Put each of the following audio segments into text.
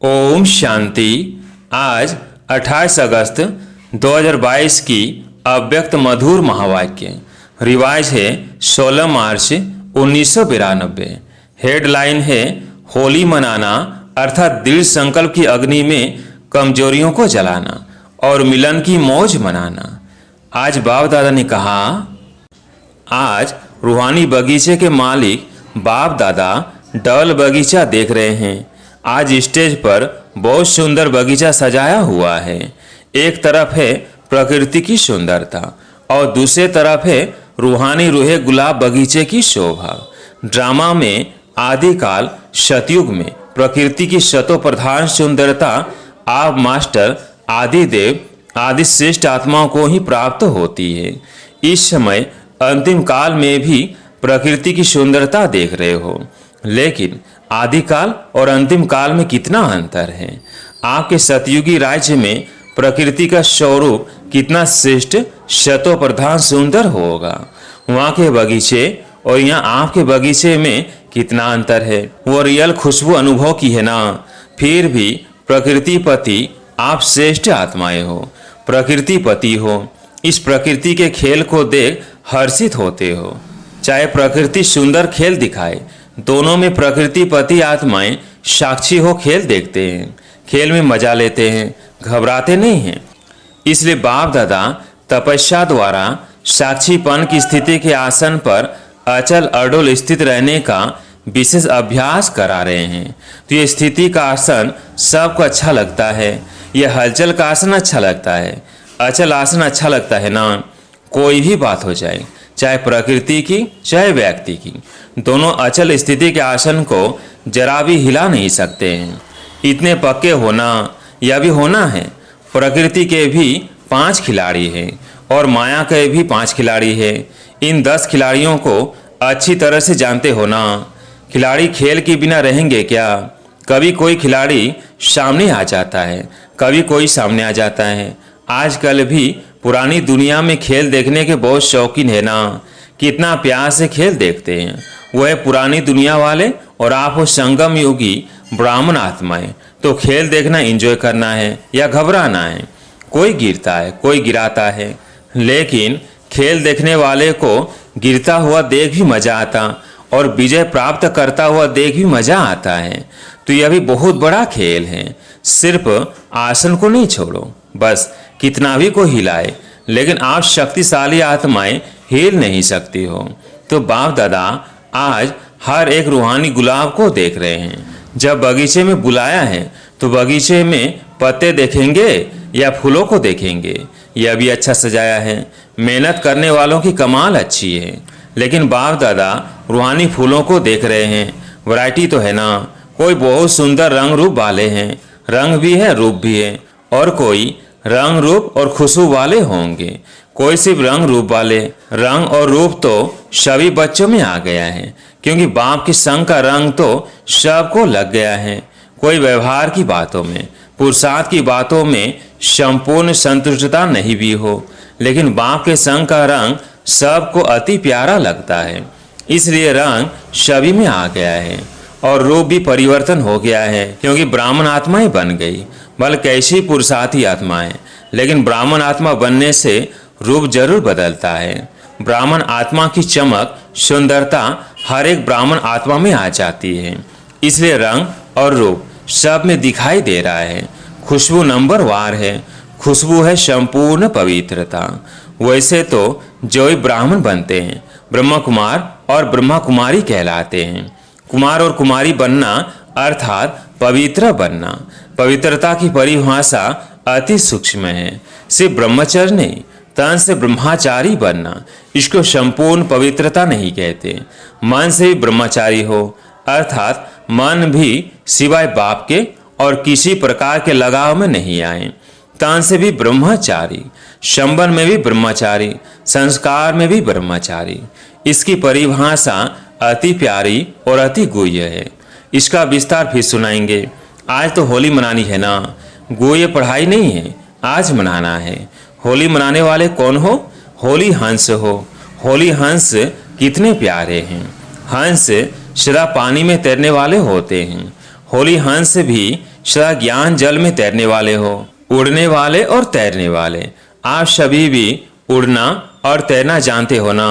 ओम शांति। आज 28 अगस्त 2022 की अव्यक्त मधुर महावाक्य रिवाज है 16 मार्च 1992। हेडलाइन है होली मनाना अर्थात दृढ़ संकल्प की अग्नि में कमजोरियों को जलाना और मिलन की मौज मनाना। आज बाप दादा ने कहा, आज रूहानी बगीचे के मालिक बाप दादा डबल बगीचा देख रहे हैं। आज स्टेज पर बहुत सुंदर बगीचा सजाया हुआ है। एक तरफ है प्रकृति की सुंदरता और दूसरे तरफ है रूहानी रूहे गुलाब बगीचे की शोभा। ड्रामा में आदिकाल सतयुग में प्रकृति की शतो प्रधान सुंदरता आप मास्टर आदिदेव आदि श्रेष्ठ आत्माओं को ही प्राप्त होती है। इस समय अंतिम काल में भी प्रकृति की सुंदरता देख रहे हो, लेकिन आदिकाल और अंतिम काल में कितना अंतर है। आपके सतयुगी राज्य में प्रकृति का स्वरूप कितना श्रेष्ठ शतो प्रधान सुंदर होगा। वहाँ के बगीचे और यहाँ आपके बगीचे में कितना अंतर है। वो रियल खुशबू अनुभव की है ना। फिर भी प्रकृति पति आप श्रेष्ठ आत्माएं हो, प्रकृति पति हो। इस प्रकृति के खेल को देख हर्षित होते हो। चाहे प्रकृति सुंदर खेल दिखाए, दोनों में प्रकृति पति आत्माएं साक्षी हो खेल देखते हैं, खेल में मजा लेते हैं, घबराते नहीं हैं। इसलिए बाप दादा तपस्या द्वारा साक्षीपन की स्थिति के आसन पर अचल अडोल स्थित रहने का विशेष अभ्यास करा रहे हैं। तो ये स्थिति का आसन सबको अच्छा लगता है। यह हलचल का आसन अच्छा लगता है, अचल आसन अच्छा लगता है ना। कोई भी बात हो जाए, चाहे प्रकृति की चाहे व्यक्ति की, दोनों अचल स्थिति के आसन को जरा भी हिला नहीं सकते हैं। इतने पक्के होना, यह भी होना है। प्रकृति के भी 5 खिलाड़ी हैं और माया के भी 5 खिलाड़ी हैं। इन 10 खिलाड़ियों को अच्छी तरह से जानते हो ना। खिलाड़ी खेल के बिना रहेंगे क्या। कभी कोई खिलाड़ी सामने आ जाता है, कभी कोई सामने आ जाता है। आजकल भी पुरानी दुनिया में खेल देखने के बहुत शौकीन है ना। कितना प्यार से खेल देखते हैं। वह पुरानी दुनिया वाले और आप हो संगम योगी ब्राह्मण आत्माएं। तो खेल देखना एंजॉय करना है या घबराना है। कोई गिरता है, कोई गिराता है, लेकिन खेल देखने वाले को गिरता हुआ देख भी मजा आता और विजय प्राप्त करता हुआ देख भी मजा आता है। तो यह भी बहुत बड़ा खेल है। सिर्फ आसन को नहीं छोड़ो, बस कितना भी को हिलाए, लेकिन आप शक्तिशाली आत्माएं हिल नहीं सकती हो। तो बाप दादा आज हर एक रूहानी गुलाब को देख रहे हैं। जब बगीचे में बुलाया है तो बगीचे में पत्ते देखेंगे या फूलों को देखेंगे। यह भी अच्छा सजाया है। मेहनत करने वालों की कमाल अच्छी है, लेकिन बाप दादा रूहानी फूलों को देख रहे हैं। वैरायटी तो है ना। कोई बहुत सुंदर रंग रूप वाले हैं, रंग भी है रूप भी है, और कोई रंग रूप और खुशबू वाले होंगे, कोई सिर्फ रंग रूप वाले। रंग और रूप तो सभी बच्चों में आ गया है, क्योंकि बाप के संग का रंग तो सबको लग गया है। कोई व्यवहार की बातों में, पुरुषार्थ की बातों में संपूर्ण संतुष्टता नहीं भी हो, लेकिन बाप के संग का रंग सबको अति प्यारा लगता है। इसलिए रंग सभी में आ गया है और रूप भी परिवर्तन हो गया है, क्योंकि ब्राह्मण आत्माएं बन गई। बल्कि कैसी पुरुषार्थी आत्माएं, लेकिन ब्राह्मण आत्मा बनने से रूप जरूर बदलता है। ब्राह्मण आत्मा की चमक सुंदरता हर एक ब्राह्मण आत्मा में आ जाती है। इसलिए रंग और रूप सब में दिखाई दे रहा है। खुशबू नंबर वार है। खुशबू है संपूर्ण पवित्रता। वैसे तो जो ही ब्राह्मण बनते हैं ब्रह्मा कुमार और ब्रह्मा कुमारी कहलाते हैं। कुमार और कुमारी बनना अर्थात पवित्र बनना। पवित्रता की परिभाषा अति सूक्ष्म है। सिर्फ ब्रह्मचर्य नहीं, तन से ब्रह्मचारी बनना, इसको संपूर्ण पवित्रता नहीं कहते। मन से भी ब्रह्मचारी हो, अर्थात मन भी सिवाय बाप के और किसी प्रकार के लगाव में नहीं आए। तन से भी ब्रह्मचारी, संबंध में भी ब्रह्मचारी, संस्कार में भी ब्रह्मचारी। इसकी परिभाषा अति प्यारी और अति गुह्य है। इसका विस्तार फिर सुनाएंगे। आज तो होली मनानी है ना। गुह्य पढ़ाई नहीं है, आज मनाना है। होली मनाने वाले कौन हो? होली हंस हो। होली हंस कितने प्यारे हैं। हंस सदा पानी में तैरने वाले होते हैं। होली हंस भी सदा ज्ञान जल में तैरने वाले हो, उड़ने वाले और तैरने वाले। आप सभी भी उड़ना और तैरना जानते हो ना।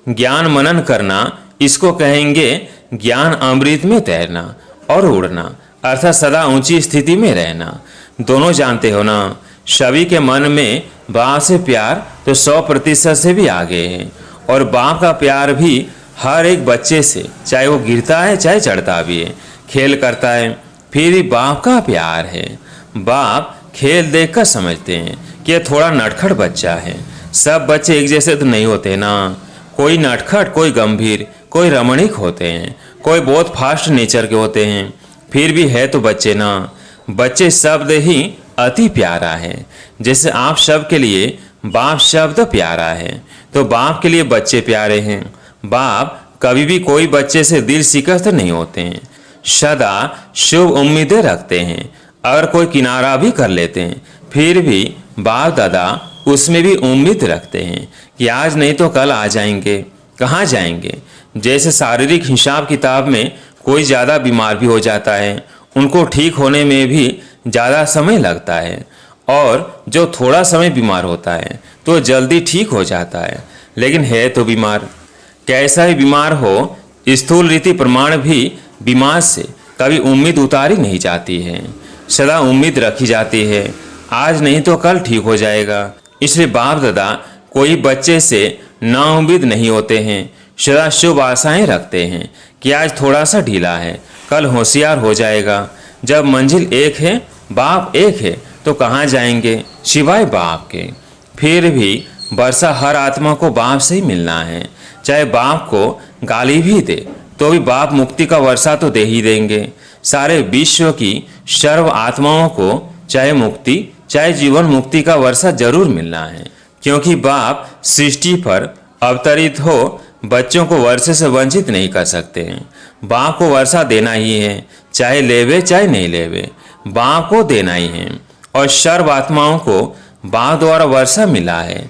ज्ञान मनन करना, इसको कहेंगे ज्ञान अमृत में तैरना और उड़ना, अर्थात सदा ऊंची स्थिति में रहना। दोनों जानते हो ना। सभी के मन में बाप से प्यार तो 100% से भी आगे है, और बाप का प्यार भी हर एक बच्चे से, चाहे वो गिरता है चाहे चढ़ता भी है, खेल करता है, फिर भी बाप का प्यार है। बाप खेल देखकर समझते हैं कि यह थोड़ा नटखट बच्चा है। सब बच्चे एक जैसे तो नहीं होते ना। कोई नटखट, कोई गंभीर, कोई रमणीक होते हैं, कोई बहुत फास्ट नेचर के होते हैं। फिर भी है तो बच्चे ना। बच्चे शब्द ही अति प्यारा है। जैसे आप सब के लिए बाप शब्द प्यारा है, तो बाप के लिए बच्चे प्यारे हैं। बाप कभी भी कोई बच्चे से दिल शिकस्त नहीं होते हैं, सदा शुभ उम्मीदें रखते हैं। अगर कोई किनारा भी कर लेते हैं, फिर भी बाप दादा उसमें भी उम्मीद रखते हैं कि आज नहीं तो कल आ जाएंगे। कहाँ जाएंगे? जैसे शारीरिक हिसाब किताब में कोई ज़्यादा बीमार भी हो जाता है, उनको ठीक होने में भी ज़्यादा समय लगता है, और जो थोड़ा समय बीमार होता है तो जल्दी ठीक हो जाता है। लेकिन है तो बीमार। कैसा ही बीमार हो, स्थूल रीति प्रमाण भी बीमार से कभी उम्मीद उतारी नहीं जाती है, सदा उम्मीद रखी जाती है, आज नहीं तो कल ठीक हो जाएगा। इसलिए बाप दादा कोई बच्चे से नाउम्मीद नहीं होते हैं, सदा शुभ आशाएं रखते हैं कि आज थोड़ा सा ढीला है, कल होशियार हो जाएगा। जब मंजिल एक है, बाप एक है, तो कहाँ जाएंगे सिवाय बाप के। फिर भी वर्षा हर आत्मा को बाप से ही मिलना है। चाहे बाप को गाली भी दे तो भी बाप मुक्ति का वर्षा तो दे ही देंगे। सारे विश्व की सर्व आत्माओं को चाहे मुक्ति चाहे जीवन मुक्ति का वर्षा जरूर मिलना है, क्योंकि बाप सृष्टि पर अवतरित हो बच्चों को वर्षे से वंचित नहीं कर सकते हैं। बाप को वर्षा देना ही है, चाहे लेवे चाहे नहीं लेवे, बाप को देना ही है। और सर्व आत्माओं को बाप द्वारा वर्षा मिला है,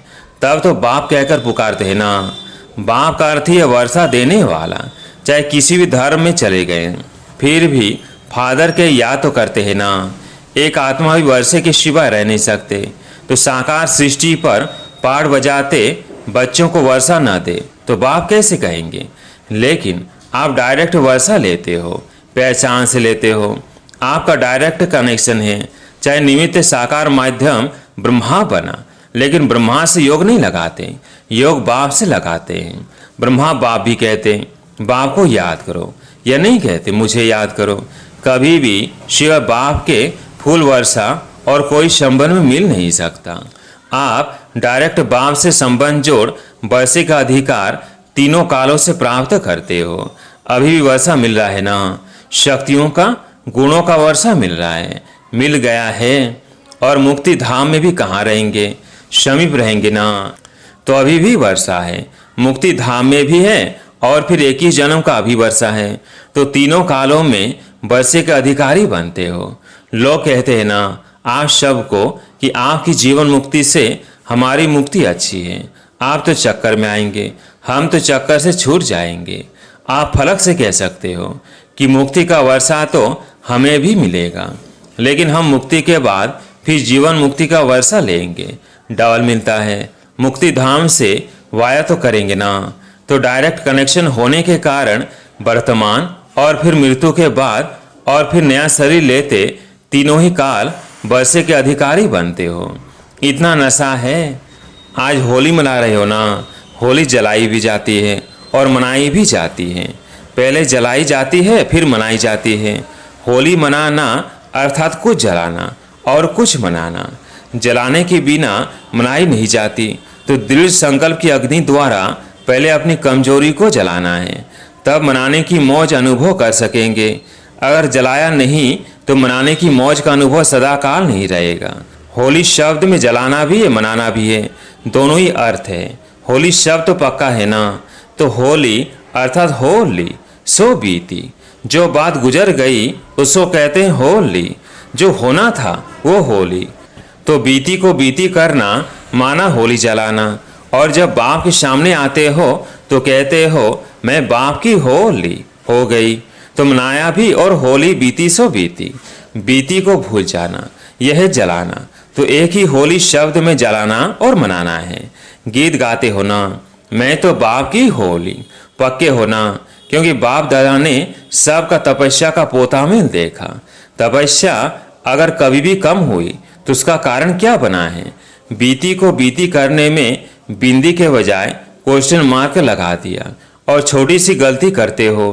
तब तो बाप कहकर पुकारते हैं ना। बाप का अर्थ ही है वर्षा देने वाला। चाहे किसी भी धर्म में चले गए, फिर भी फादर के याद तो करते हैं ना। एक आत्मा भी वर्षे के सिवा रह नहीं सकते, तो साकार सृष्टि पर पाठ बजाते बच्चों को वर्षा न दे तो बाप कैसे कहेंगे। लेकिन आप डायरेक्ट वर्षा लेते हो, पहचान से लेते हो, आपका डायरेक्ट कनेक्शन है। चाहे निमित्त साकार माध्यम ब्रह्मा बना, लेकिन ब्रह्मा से योग नहीं लगाते, योग बाप से लगाते हैं। ब्रह्मा बाप भी कहते हैं बाप को याद करो, या नहीं कहते मुझे याद करो। कभी भी शिव बाप के फूल वर्षा और कोई संबंध में मिल नहीं सकता। आप डायरेक्ट बाप से संबंध जोड़ वर्षे का अधिकार तीनों कालों से प्राप्त करते हो। अभी भी वर्षा मिल रहा है ना, शक्तियों का गुणों का वर्षा मिल रहा है, मिल गया है। और मुक्ति धाम में भी कहाँ रहेंगे, समीप रहेंगे ना, तो अभी भी वर्षा है। मुक्ति धाम में भी है और फिर 21 जन्म का अभी वर्षा है, तो तीनों कालों में वर्षे के अधिकारी बनते हो। लोग कहते हैं ना आप सबको कि आपकी जीवन मुक्ति से हमारी मुक्ति अच्छी है, आप तो चक्कर में आएंगे, हम तो चक्कर से छूट जाएंगे। आप फलक से कह सकते हो कि मुक्ति का वर्षा तो हमें भी मिलेगा, लेकिन हम मुक्ति के बाद फिर जीवन मुक्ति का वर्षा लेंगे, डबल मिलता है। मुक्ति धाम से वाया तो करेंगे ना, तो डायरेक्ट कनेक्शन होने के कारण वर्तमान और फिर मृत्यु के बाद और फिर नया शरीर लेते तीनों ही काल वर्षे के अधिकारी बनते हो। इतना नशा है। आज होली मना रहे हो ना, होली जलाई भी जाती है और मनाई भी जाती है। पहले जलाई जाती है फिर मनाई जाती है। होली मनाना अर्थात कुछ जलाना और कुछ मनाना। जलाने के बिना मनाई नहीं जाती, तो दृढ़ संकल्प की अग्नि द्वारा पहले अपनी कमजोरी को जलाना है, तब मनाने की मौज अनुभव कर सकेंगे। अगर जलाया नहीं तो मनाने की मौज का अनुभव सदाकाल नहीं रहेगा। होली शब्द में जलाना भी है मनाना भी है, दोनों ही अर्थ है। होली शब्द तो पक्का है ना, तो होली अर्थात होली सो बीती। जो बात गुजर गई उसको कहते हैं होली, जो होना था वो होली। तो बीती को बीती करना माना होली जलाना। और जब बाप के सामने आते हो तो कहते हो मैं बाप की होली हो गई, तो मनाया भी और होली बीती सो बीती। बीती को भूल जाना, यह है जलाना। तो एक ही होली शब्द में जलाना और मनाना है। गीत गाते हो ना, मैं तो बाप की होली, पक्के होना, क्योंकि बाप दादा ने सबका तपस्या का पोतामिल देखा। तपस्या अगर कभी भी कम हुई तो उसका कारण क्या बना है? बीती को बीती करने में बिंदी के बजाय क्वेश्चन मार्क लगा दिया और छोटी सी गलती करते हो।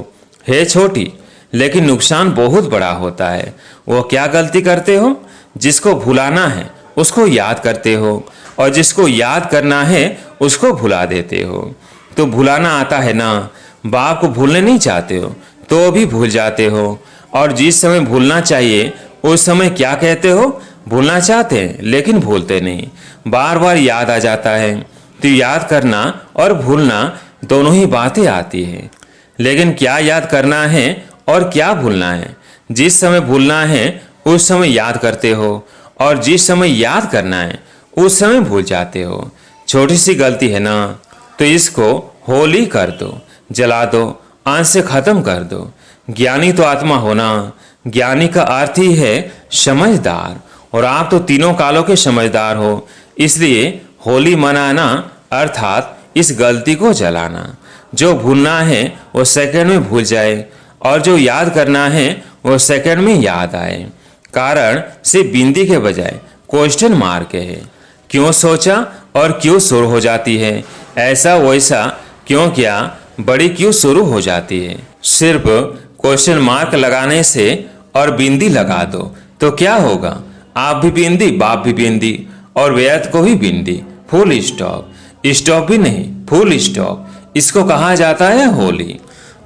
है छोटी लेकिन नुकसान बहुत बड़ा होता है। वो क्या गलती करते हो? जिसको भुलाना है उसको याद करते हो और जिसको याद करना है उसको भुला देते हो। तो भुलाना आता है ना, बाप को भूलने नहीं चाहते हो तो भी भूल जाते हो। और जिस समय भूलना चाहिए उस समय क्या कहते हो? भूलना चाहते हैं लेकिन भूलते नहीं, बार बार याद आ जाता है। तो याद करना और भूलना दोनों ही बातें आती है, लेकिन क्या याद करना है और क्या भूलना है? जिस समय भूलना है उस समय याद करते हो और जिस समय याद करना है उस समय भूल जाते हो। छोटी सी गलती है ना, तो इसको होली कर दो, जला दो, अंश से खत्म कर दो। ज्ञानी तो आत्मा होना, ज्ञानी का अर्थ ही है समझदार, और आप तो तीनों कालों के समझदार हो। इसलिए होली मनाना अर्थात इस गलती को जलाना। जो भूलना है वो सेकंड में भूल जाए और जो याद करना है वो सेकंड में याद आए। कारण सिर्फ बिंदी के बजाय क्वेश्चन मार्क है। क्यों सोचा और क्यों शुरू हो जाती है? ऐसा वैसा क्यों, क्या बड़ी क्यों शुरू हो जाती है? सिर्फ क्वेश्चन मार्क लगाने से और बिंदी लगा दो तो क्या होगा? आप भी बिंदी, बाप भी बिंदी, और व्यर्थ को भी बिंदी। फुल स्टॉप, स्टॉप भी नहीं, फुल स्टॉप। इसको कहा जाता है होली।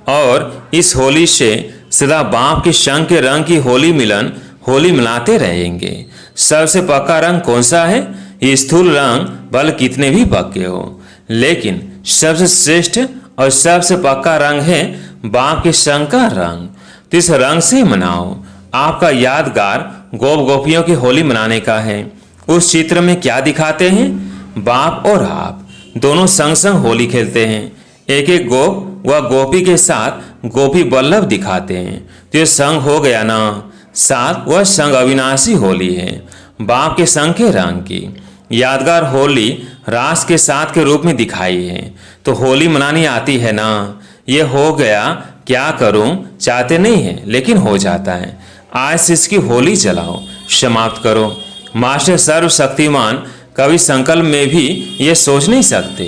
और इस होली से सदा बाप के संग के रंग की होली मिलन होली मिलाते रहेंगे। सबसे पक्का रंग कौन सा है? ये स्थूल रंग भले कितने भी पक्के हो, लेकिन सबसे श्रेष्ठ और सबसे पक्का रंग है बाप के संग का रंग। तो इस रंग से मनाओ। आपका यादगार गोप गोपियों की होली मनाने का है। उस चित्र में क्या दिखाते हैं? बाप और आप दोनों संग संग होली खेलते हैं। एक एक गोप व गोपी के साथ गोपी बल्लभ दिखाते हैं। तो ये संग हो गया ना, साथ वह संग अविनाशी होली है, बाप के संग के रंग की। यादगार होली रास के साथ के रूप में दिखाई है। तो होली मनानी आती है ना, ये हो गया, क्या करूं, चाहते नहीं है लेकिन हो जाता है। आज से इसकी होली जलाओ, समाप्त करो। मास्टर सर्वशक्तिमान कभी संकल्प में भी ये सोच नहीं सकते।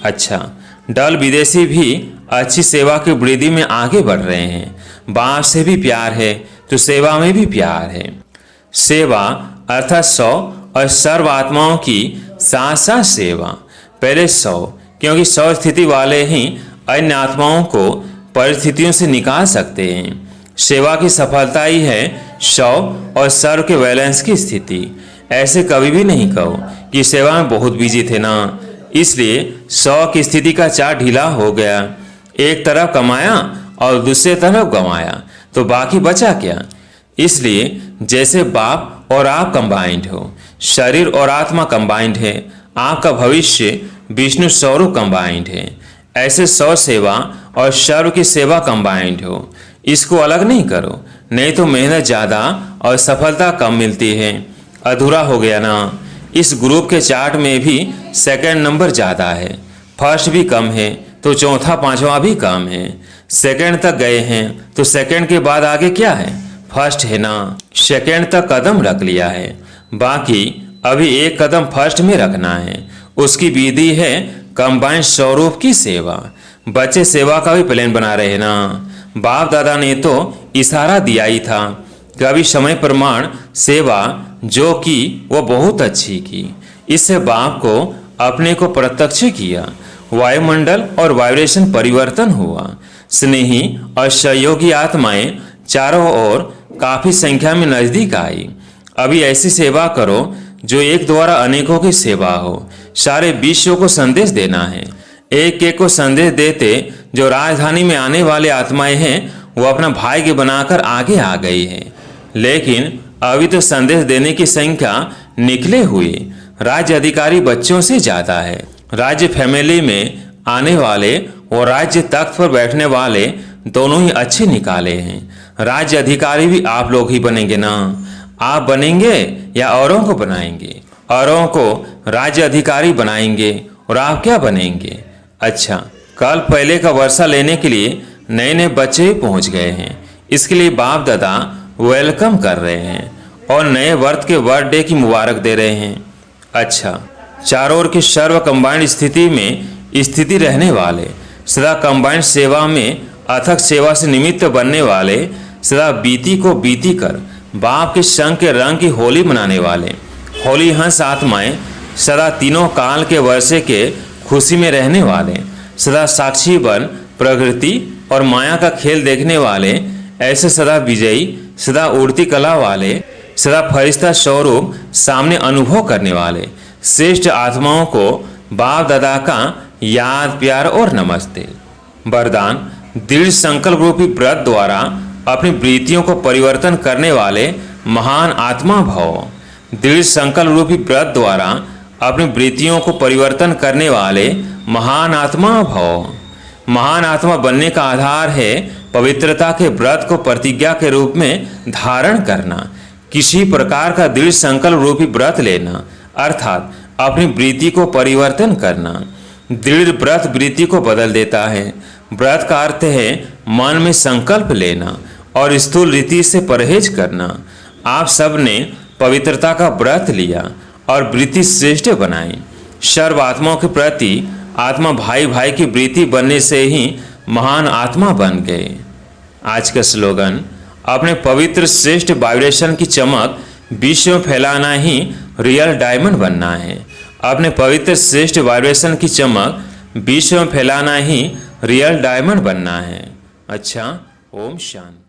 अच्छा, डल विदेशी भी अच्छी सेवा की वृद्धि में आगे बढ़ रहे हैं। बाप से भी प्यार है तो सेवा में भी प्यार है। सेवा अर्थात 100 और सर्व आत्माओं की साथ साथ सेवा। पहले 100, क्योंकि 100 स्थिति वाले ही अन्य आत्माओं को परिस्थितियों से निकाल सकते हैं। सेवा की सफलता ही है 100 और सर्व के बैलेंस की स्थिति। ऐसे कभी भी नहीं कहो कि सेवा में बहुत बिजी थे ना, इसलिए 100 की स्थिति का चार्ट ढीला हो गया। एक तरफ कमाया और दूसरे तरफ गंवाया तो बाकी बचा क्या? इसलिए जैसे बाप और आप कंबाइंड हो, शरीर और आत्मा कंबाइंड है, आपका भविष्य विष्णु स्वरूप कंबाइंड है। ऐसे 100 सेवा और सर्व की सेवा कंबाइंड हो। इसको अलग नहीं करो, नहीं तो मेहनत ज़्यादा और सफलता कम मिलती है। अधूरा हो गया ना। इस ग्रुप के चार्ट में भी सेकंड नंबर ज़्यादा है, फर्स्ट भी कम है तो चौथा पांचवा भी कम है। सेकंड तक गए हैं तो सेकंड के बाद आगे क्या है? फर्स्ट है ना। सेकंड तक कदम रख लिया है, बाकी अभी एक कदम फर्स्ट में रखना है। उसकी विधि है कंबाइंड स्वरूप की सेवा। बच्चे सेवा का भी प्लान बना रहे हैं ना। बाप दादा ने तो इशारा दिया ही था, कभी समय प्रमाण सेवा जो की वो बहुत अच्छी की। इससे बाप को अपने को प्रत्यक्ष किया, वायुमंडल और वाइब्रेशन परिवर्तन हुआ। स्नेही और सहयोगी आत्माएं चारों ओर काफी संख्या में नजदीक आई। अभी ऐसी सेवा करो जो एक द्वारा अनेकों की सेवा हो। सारे विश्व को संदेश देना है। एक एक को संदेश देते जो राजधानी में आने वाले आत्माएं हैं वो अपना भाग्य बनाकर आगे आ गई है। लेकिन अभी तो संदेश देने की संख्या निकले हुए राज्य अधिकारी बच्चों से ज्यादा है। राज्य फैमिली में आने वाले और राज्य तख्त पर बैठने वाले दोनों ही अच्छे निकाले हैं। राज्य अधिकारी भी आप लोग ही बनेंगे ना। आप बनेंगे या औरों को बनाएंगे? औरों को राज्य अधिकारी बनाएंगे और आप क्या बनेंगे? अच्छा, कल पहले का वर्षा लेने के लिए नए नए बच्चे ही पहुंच गए हैं। इसके लिए बाप दादा वेलकम कर रहे हैं और नए वर्ष के बर्थडे की मुबारक दे रहे हैं। अच्छा, चारों ओर की सर्व कंबाइंड स्थिति में स्थिति रहने वाले, सदा कंबाइंड सेवा में अथक सेवा से निमित्त बनने वाले, सदा बीती को बीती कर बाप के संग के रंग की होली मनाने वाले, होली हंस आत्माएं, सदा तीनों काल के वर्षे के खुशी में रहने वाले, सदा साक्षी बन प्रकृति और माया का खेल देखने वाले, ऐसे सदा विजयी, सदा उड़ती कला वाले, सदा फरिश्ता स्वरूप सामने अनुभव करने वाले श्रेष्ठ आत्माओं को बाप दादा का याद प्यार और नमस्ते। वरदान, दृढ़ संकल्प रूपी व्रत द्वारा अपनी वृत्तियों को परिवर्तन करने वाले महान आत्मा भव। दृढ़ संकल्प रूपी व्रत द्वारा अपनी वृत्तियों को परिवर्तन करने वाले महान आत्मा भव। महान आत्मा बनने का आधार है पवित्रता के व्रत को प्रतिज्ञा के रूप में धारण करना, किसी प्रकार का दृढ़ संकल्प रूपी व्रत लेना, अर्थात अपनी वृत्ति को परिवर्तन करना। दृढ़ व्रत वृत्ति को बदल देता है। व्रत का अर्थ है मन में संकल्प लेना और स्थूल रीति से परहेज करना। आप सब ने पवित्रता का व्रत लिया और वृत्ति श्रेष्ठ बनाई। सर्व आत्माओं के प्रति आत्मा भाई भाई की वृत्ति बनने से ही महान आत्मा बन गए। आज का स्लोगन, अपने पवित्र श्रेष्ठ वाइब्रेशन की चमक विश्व में फैलाना ही रियल डायमंड बनना है। अपने पवित्र श्रेष्ठ वाइब्रेशन की चमक विश्व में फैलाना ही रियल डायमंड बनना है। अच्छा, ओम शांति।